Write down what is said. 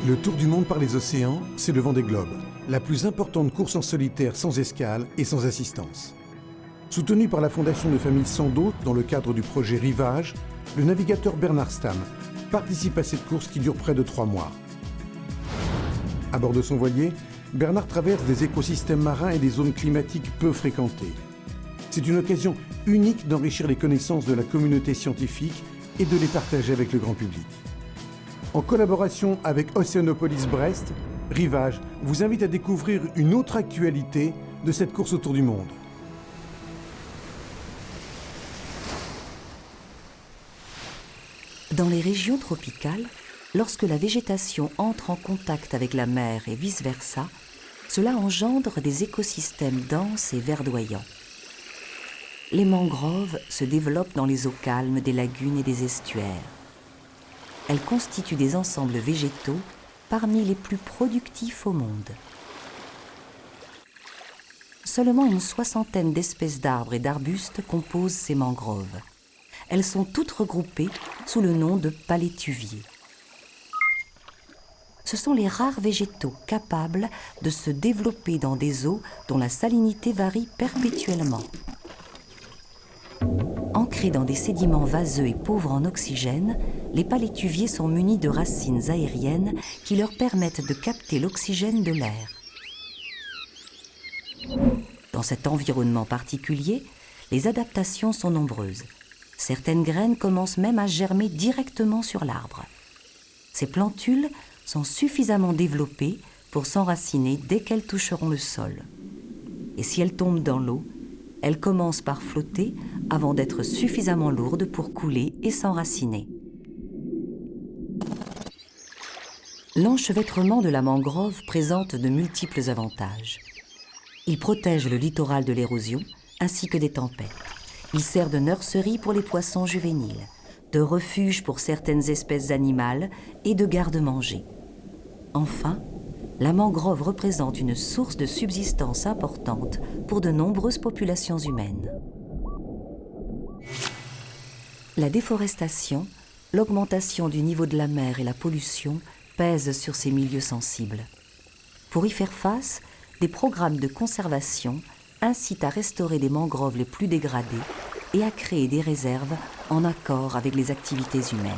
Le Tour du monde par les océans, c'est le Vendée Globe, la plus importante course en solitaire sans escale et sans assistance. Soutenu par la fondation de famille Sando dans le cadre du projet Rivage, le navigateur Bernard Stamm participe à cette course qui dure près de 3 mois. À bord de son voilier, Bernard traverse des écosystèmes marins et des zones climatiques peu fréquentées. C'est une occasion unique d'enrichir les connaissances de la communauté scientifique et de les partager avec le grand public. En collaboration avec Océanopolis Brest, Rivage vous invite à découvrir une autre actualité de cette course autour du monde. Dans les régions tropicales, lorsque la végétation entre en contact avec la mer et vice-versa, cela engendre des écosystèmes denses et verdoyants. Les mangroves se développent dans les eaux calmes des lagunes et des estuaires. Elles constituent des ensembles végétaux parmi les plus productifs au monde. Seulement une soixantaine d'espèces d'arbres et d'arbustes composent ces mangroves. Elles sont toutes regroupées sous le nom de palétuviers. Ce sont les rares végétaux capables de se développer dans des eaux dont la salinité varie perpétuellement. Ancrés dans des sédiments vaseux et pauvres en oxygène, les palétuviers sont munis de racines aériennes qui leur permettent de capter l'oxygène de l'air. Dans cet environnement particulier, les adaptations sont nombreuses. Certaines graines commencent même à germer directement sur l'arbre. Ces plantules sont suffisamment développées pour s'enraciner dès qu'elles toucheront le sol. Et si elles tombent dans l'eau, elles commencent par flotter avant d'être suffisamment lourdes pour couler et s'enraciner. L'enchevêtrement de la mangrove présente de multiples avantages. Il protège le littoral de l'érosion ainsi que des tempêtes. Il sert de nurserie pour les poissons juvéniles, de refuge pour certaines espèces animales et de garde-manger. Enfin, la mangrove représente une source de subsistance importante pour de nombreuses populations humaines. La déforestation, l'augmentation du niveau de la mer et la pollution pèsent sur ces milieux sensibles. Pour y faire face, des programmes de conservation incitent à restaurer les mangroves les plus dégradées et à créer des réserves en accord avec les activités humaines.